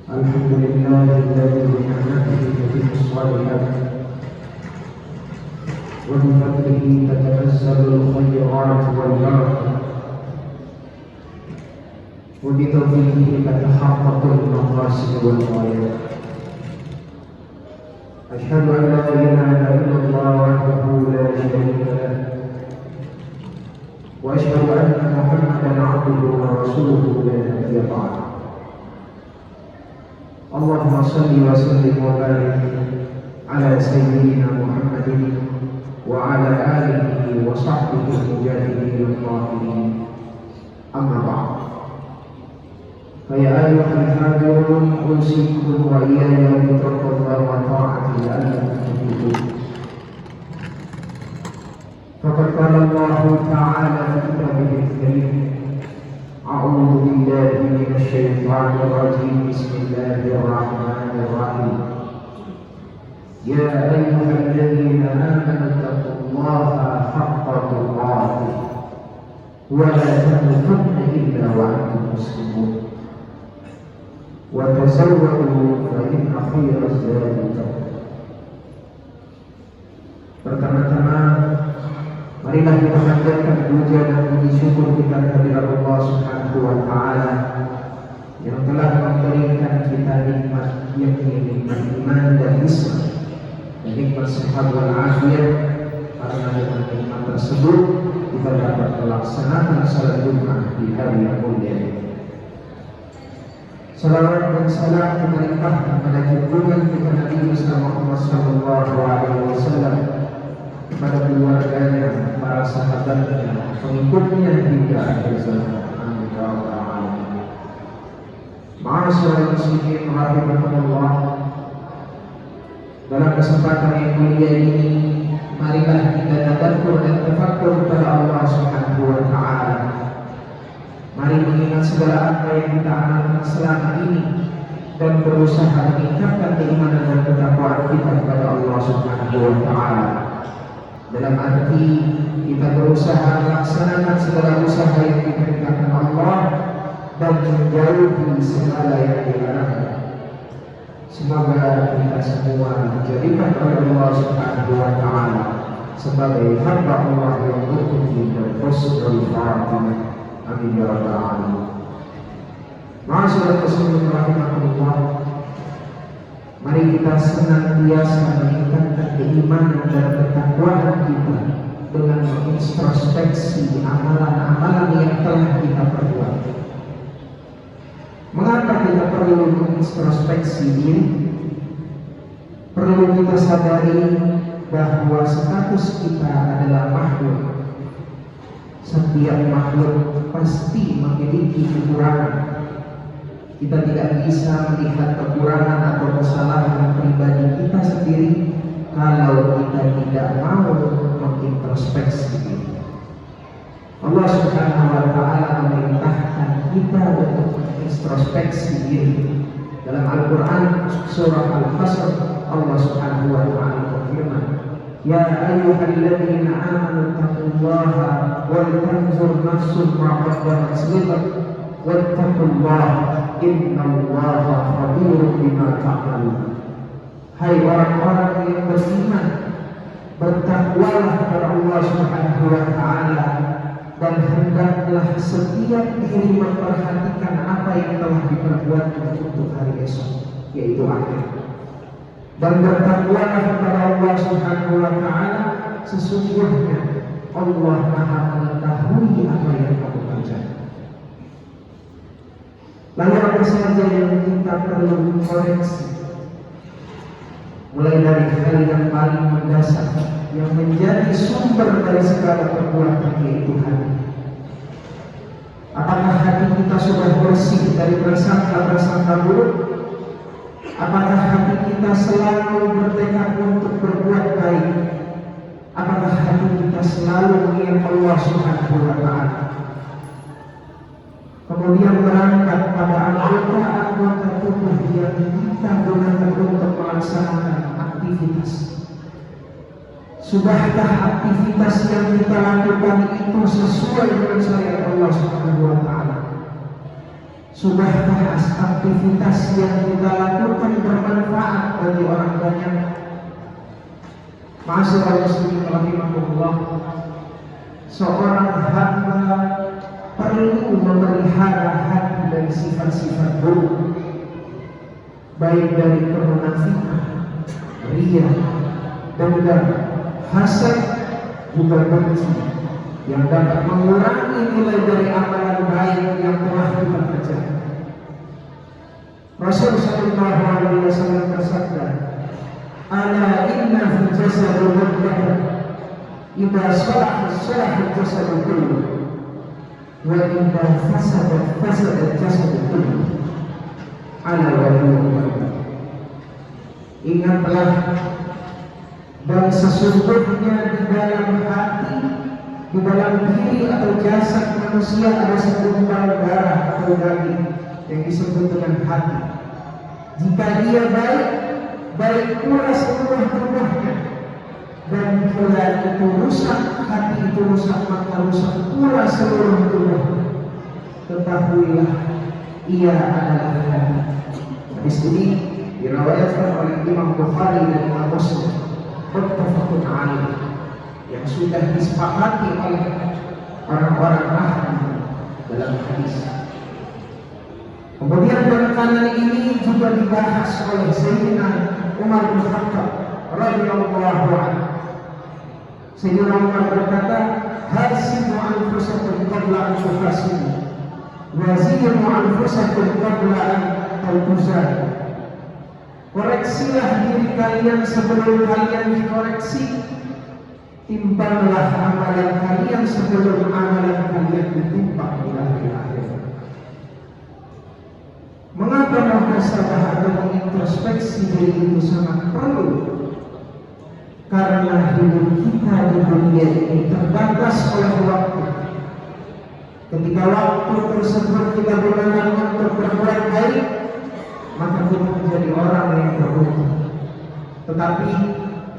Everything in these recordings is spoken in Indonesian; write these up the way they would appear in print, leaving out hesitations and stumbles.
الحمد لله الذي بنعمته تتم الصالحات وبفضله تتنزل الخيرات والبركة وبتوفيقه تتحقق المقاصد والغايات. أشهد أن لا إله إلا الله وحده لا شريك له وأشهد أن محمدا عبده ورسوله لا نبي بعده. اللهم صل وسلم وبارك على سيدنا محمد وعلى آله وصحبه المجاهدين الطاهرين. أما بعد، فيا أيها الحاضرون أوصيكم وإياي بتقوى الله وطاعته لعلكم تفلحون. فقد قال الله تعالى في كتابه الكريم: أعوذ بالله من الشيطان الرجيم، بسم الله الرحمن الرحيم. يا أيها الذين آمنوا اتقوا الله حق تقاته ولا تموتن إلا وأنتم مسلمون وتزودوا فإن خير الزاد التقوى. Pertama-tama, marilah kita panjatkan puja dan puji syukur kita kepada Allah Subhanahu wa Ta'ala yang telah memberikan kita nikmat, yakni nikmat iman dan Islam dan nikmat sehat wal afiat. Karena dengan nikmat tersebut kita dapat melaksanakan salat Jumat di hari yang mulia. Salawat dan salam kita limpahkan kepada junjungan kita Nabi Muhammad sallallahu alaihi wasallam, kepada keluarganya, para sahabatnya, pengikutnya hingga akhir zaman. Amin ya rabbal alamin. Ma'asyiral muslimin rahimakumullah. Dalam kesempatan yang mulia ini, marilah kita tadabur dan tafakkur kepada Allah Subhanahu wa Ta'ala. Mari mengingat segala apa yang kita amalkan selama ini dan berusaha meningkatkan keimanan dan ketakwaan kita kepada Allah Subhanahu wa Ta'ala. Dalam arti kita berusaha melaksanakan segala usaha yang diperintahkan Allah dan menjauhi segala yang dilarang. Semoga kita semua dijadikan oleh Allah Subhanahu wa Ta'ala sebagai hamba Allah yang berkumpul dan husnul khatimah. Amin ya rabbal alamin. Ma'asyiral muslimin rahimakumullah. Mari kita senantiasa meningkatkan keimanan dan ketakwaan kita dengan mengintrospeksi amalan-amalan yang telah kita perbuat. Mengapa kita perlu mengintrospeksi diri? Perlu kita sadari bahwa status kita adalah makhluk. Setiap makhluk pasti memiliki kekurangan. Kita tidak bisa melihat kekurangan atau kesalahan pribadi kita sendiri kalau kita tidak mau mengintrospeksi diri. Allah Subhanahu wa Ta'ala memerintahkan kita untuk mengintrospeksi diri. Dalam Al-Quran surah Al-Hasr, Allah Subhanahu wa Ta'ala berfirman: Ya ayyuhalladzina amanu taqullaha wal tanzur nafsun ma qaddamat lighad wattaqullaha innallaha khabirun bima ta'malun. Hai orang-orang yang beriman, bertakwalah kepada Allah Subhanahu wa Ta'ala dan hendaklah setiap diri memperhatikan apa yang telah diperbuat untuk hari esok, yaitu akhir. Dan bertakwalah kepada Allah Subhanahu wa Ta'ala, sesungguhnya Allah Maha mengetahui apa yang kamu kerjakan. Lalu apa saja yang kita perlu koreksi? Mulai dari hal yang paling mendasar yang menjadi sumber dari segala perbuatan, yaitu hati. Apakah hati kita sudah bersih dari prasangka-prasangka buruk? Apakah hati kita selalu bertekad untuk berbuat baik? Apakah hati kita selalu mengingat Allah Subhanahu wa Ta'ala? Kemudian berangkat pada anggota-anggota tubuh yang kita gunakan untuk melaksanakan aktivitas. Sudahkah aktivitas yang kita lakukan itu sesuai dengan syariat Allah Subhanahu wa Ta'ala? Sudahkah aktivitas yang kita lakukan bermanfaat bagi orang banyak. Ma'asyiral muslimin rahimakumullah, seorang hamba perlu memelihara hati dari sifat-sifat buruk, baik dari kemunafikan, riya, dendam, hasad, juga benci, yang dapat mengurangi nilai dari amalan baik yang telah kita kerjakan. Rasul sallallahu alaihi wasallam bersabda, "Ala inna fil jasadi mudghah, idza salaha salaha al-jasadu kulluh, wa idza fasada fasada al-jasadu kulluh." Ala wa hiya. Ingatlah, dan sesungguhnya di dalam hati, di dalam diri atau jasad manusia ada segumpal darah atau daging yang disebut dengan hati. Jika dia baik, baik pula seluruh tubuhnya. Dan bila itu rusak, hati itu rusak, maka rusak pula seluruh tubuh. Ketahuilah, ia adalah hati. Hadis ini diriwayatkan oleh Imam Bukhari dan Imam Muslim, muttafaqun alaih, yang sudah disepakati oleh orang-orang ahli dalam hadis. Kemudian penekanan ini juga dibahas oleh Sayyidina Umar bin Khattab radhiyallahu anhu. Sayyidina Umar berkata, "Hasibu anfusakum qabla an tuhasibu, wa zinu anfusakum qabla an tuzanu." Koreksilah diri kalian sebelum kalian dikoreksi. Timbanglah amalan kalian sebelum amalan kalian ditimbang di akhir. Mengapa muhasabah atau mengintrospeksi diri itu sangat perlu? Karena hidup kita di dunia ini terbatas oleh waktu. Ketika waktu tersebut kita gunakan untuk berbuat baik, maka kita menjadi orang yang beruntung. Tetapi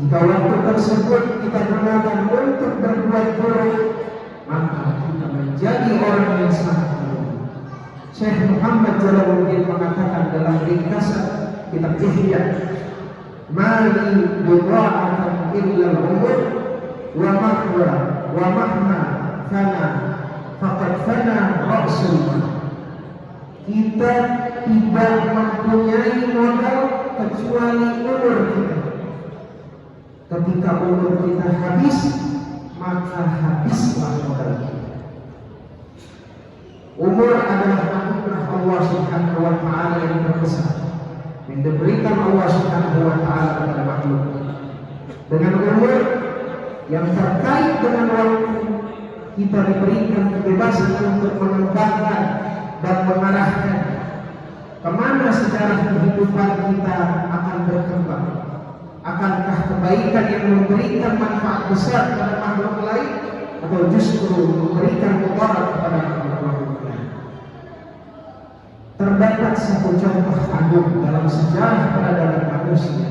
jika waktu tersebut kita gunakan untuk berbuat buruk, maka kita menjadi orang yang sangat buruk. Syekh Muhammad Jalaluddin mengatakan dalam ringkasan kitab Ihya, "Mali bidha'atan illa al-umur wa mahma fana faqad fana ra'sul." Kita tidak mempunyai modal kecuali umur kita. Ketika umur kita habis, maka habislah modal kita. Umur adalah anugerah Allah Subhanahu wa taala yang terbesar yang diberikan Allah Subhanahu wa taala kepada makhluk. Dengan umur yang terkait dengan waktu, kita diberikan kebebasan untuk mengembangkan dan mengarahkan kemana sejarah kehidupan kita akan berkembang. Akankah kebaikan yang memberikan manfaat besar kepada makhluk lain, atau justru memberikan mudarat kepada makhluk lain? Terdapat satu contoh agung dalam sejarah peradaban manusia,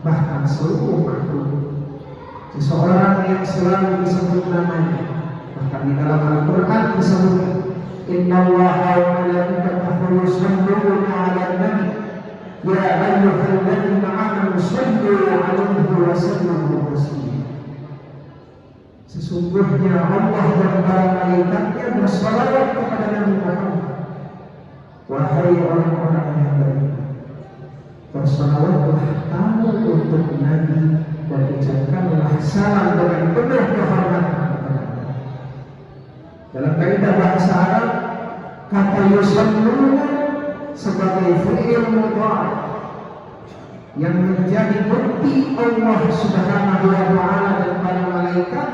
bahkan seluruh makhluk. Seseorang yang selalu disebut namanya, bahkan di dalam Al-Quran disebutkan, "Innallaha wa malaikatahu yusholluna 'alan nabi, ya ayyuhalladzina amanu shollu 'alaihi wa sallimu taslima." Sesungguhnya Allah dan para malaikatnya bersalawat kepada Nabi Muhammad. Wahai orang-orang yang beriman, bersalawatlah kamu untuk Nabi dan ucapkanlah salam dengan penuh kehormatan kepada Allah. Dalam kaidah bahasa Arab, kata yusalluna sebagai fi'il mudhari yang menjadi bukti Allah Subhanahu wa taala dan para malaikat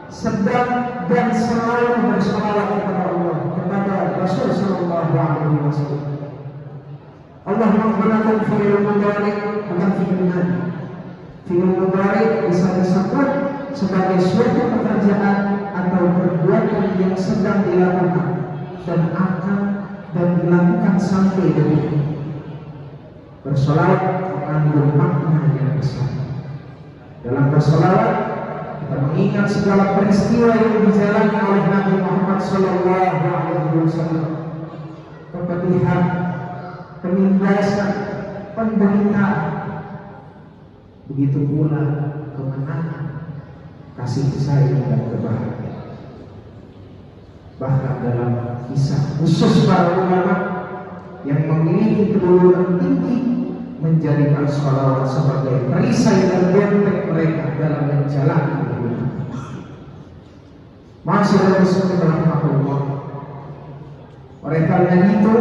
sedang dan selalu bersalawat kepada Allah, kepada Rasul sallallahu alaihi wasallam. Allah menggunakan fi'il mudhari bukan fi'il madi. Fi'il mudhari bisa disebut sebagai suatu pekerjaan atau perbuatan yang sedang dilakukan dan akan dan dilakukan sampai detik ini. Bersolawat mengandung makna yang besar. Dalam bersolawat kita mengingat segala peristiwa yang dijalani oleh Nabi Muhammad sallallahu alaihi wasallam, kepedihan, penindasan, penderitaan. Begitu pula kemenangan, kasih sayang dan kebahagiaan. Bahkan dalam kisah khusus para ulama yang memiliki kedudukan tinggi, menjadikan sholawat sebagai perisai dan benteng mereka dalam menjalani kehidupan. Masyaallah rahmatullah. Oleh karena itu,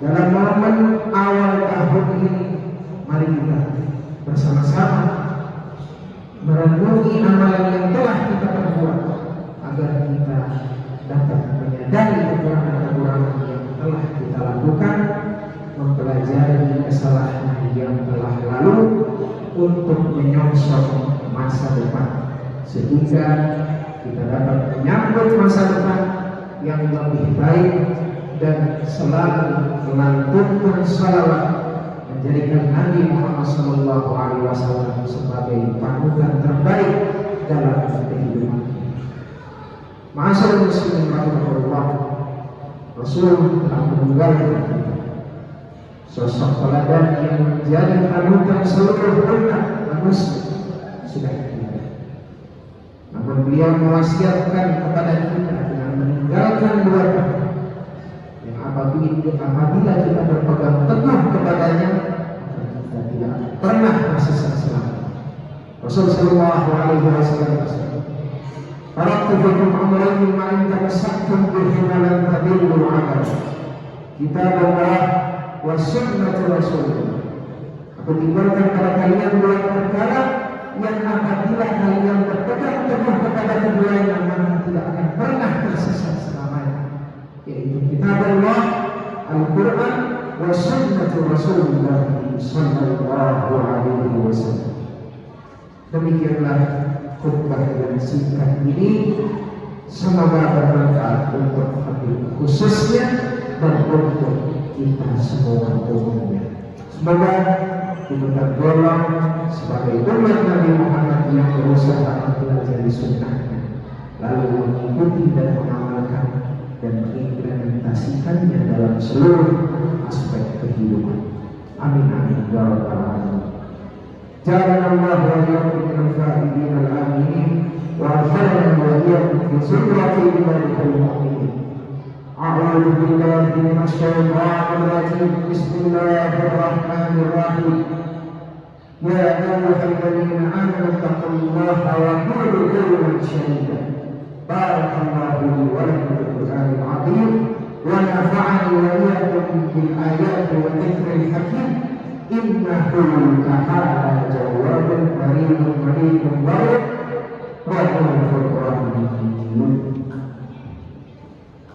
dalam momen awal tahun ini, mari kita bersama-sama merenungi amalan yang telah kita perbuat agar kita dapat menyadari kekurangan-kekurangan yang telah kita lakukan, mempelajari kesalahan yang telah lalu untuk menyongsong masa depan, sehingga kita dapat menyambut masa depan yang lebih baik dan selalu melantunkan salawat, menjadikan Nabi Muhammad SAW sebagai panutan terbaik dalam kehidupan. Ma'asyiral muslimin rahimahullah, Rasul telah meninggalkan kita, sosok teladan yang menjadi panutan seluruh umat manusia sudah kita. Namun beliau mewasiatkan kepada kita dengan meninggalkan dua perkara yang apabila kita berpegang teguh kepadanya, kita tidak pernah tersesat selama. Rasulullah SAW Taraktu fikum amrayn ma in tamassaktum bihima lan tadillu abada. Kitabullah wa sunnatu Rasulullah. Aku tinggalkan pada kalian dua perkara yang apabila kalian berpegang teguh kepada keduanya, maka tidak akan pernah tersesat selamanya, yaitu kitabullah, Al-Quran, wa sunnatu Rasulullah sallallahu alaihi wasallam. Demikianlah khutbah yang singkat ini, semoga bermanfaat untuk hati khususnya dan untuk kita semua umumnya. Semoga kita tergolong sebagai umat Nabi Muhammad yang berusaha mempelajari sunnahnya, lalu mengikuti dan mengamalkan dan mengimplementasikannya dalam seluruh aspek kehidupan. Amin amin ya rabbal alamin. Ja'alallahu wa iyyakum minal faa'idin al-aminin wa adkhalana wa iyyakum fi zumrati ibadil mu'minin. A'udzu billahi minasy syaithanir rajim. Bismillahir rahmanir rahim. Ya ayyuhalladzina amanu taqullaha wa qulu qawlan sadida. Barakallahu li wa lakum fil Qur'anil 'azim wa nafa'ani wa iyyakum bil ayati wa dzikril hakim. Innahu ta'ala jawabun karim malikun barik wa ghafurur rahim.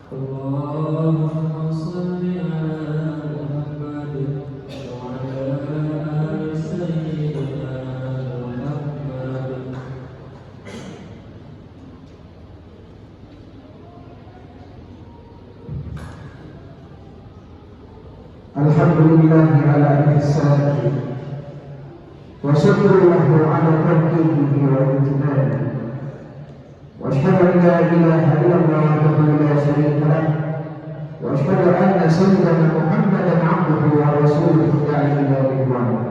Allahumma shalli ala Muhammad wa ala ali sayyidina Muhammad. Alhamdulillah ala ihsanihi wa syukuruhu ala tawfiqihi wa imtinanihi. واشهد ان لا اله الا الله وحده لا شريك له واشهد ان سيدنا محمدا عبده ورسوله الداعي الى رضوانه.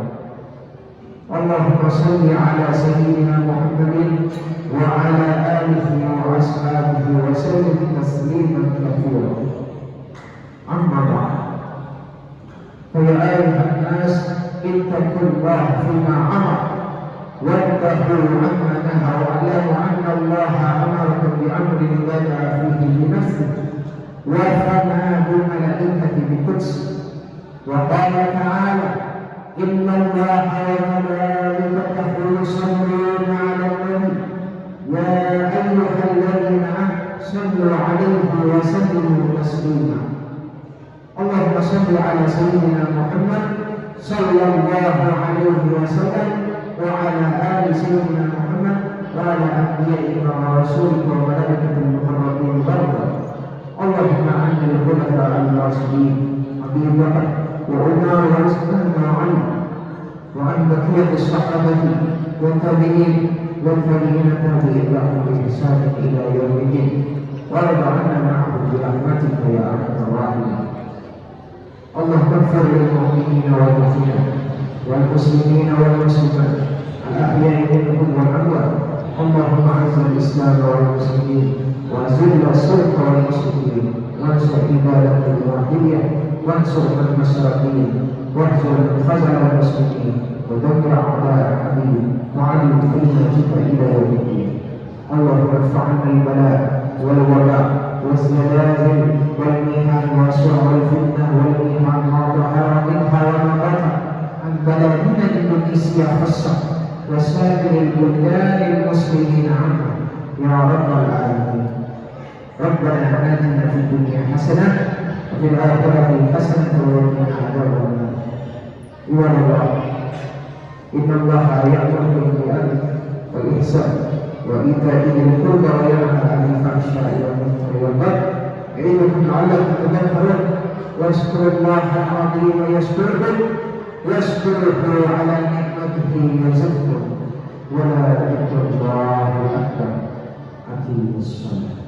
اللهم صل على سيدنا محمد وعلى اله واصحابه وسلم تسليما كثيرا. اما بعد، فيا ايها الناس اتقوا الله فيما امر وانتهوا عما نهى واعلموا ان الله امركم بامر بدأ فيه بنفسه وثنى بالملائكه بقدسه. وقال تعالى: ان الله وملائكته يصلون على النبي يا ايها الذين امنوا صلوا عليه وسلموا تسليما. اللهم صل على سيدنا محمد صلى الله عليه وسلم وعلى آل سيدنا محمد وعلى أنبيائك ورسولك وملائكة المقربين بركة. اللهم عن الخلفاء الراشدين أبي بكر وعمر وعثمان وعلي وعن بقية الصحابة والتابعين والتابعين لهم بإحسان إلى يوم الدين وارض عنا معهم برحمتك يا أرحم الراحمين. اللهم اغفر للمؤمنين والمؤمنات والمسلمين والمسلمات الأحياء منهم والأموات. اللهم أعز الإسلام والمسلمين وأذل الشرك والمشركين وانصر عبادك الواحدين وانصر المساكين واحفظ الخزن المسلمين ودمر أعداء الدين وعلم كلمتك إلى يوم الدين. اللهم ارفع عنا البلاء والوباء والزلازل والمحن وسوء الفتنة والمحن ما ظهر منها وما بطن عن بلدنا إندونيسيا خاصة وسائر البلدان المسلمين عنها يا رب العالمين. ربنا آتنا في الدنيا حسنة وفي الآخرة حسنة وقنا عذاب النار. عباد الله، إن الله يأمر بالعدل والإحسان وإيتاء ذي القربى وينهى عن الفحشاء والمنكر والبغي يعظكم لعلكم تذكرون. واذكروا الله العظيم يذكركم واشكره على نعمته يزدكم ولا ذكر الله أكبر. أقيموا الصلاة.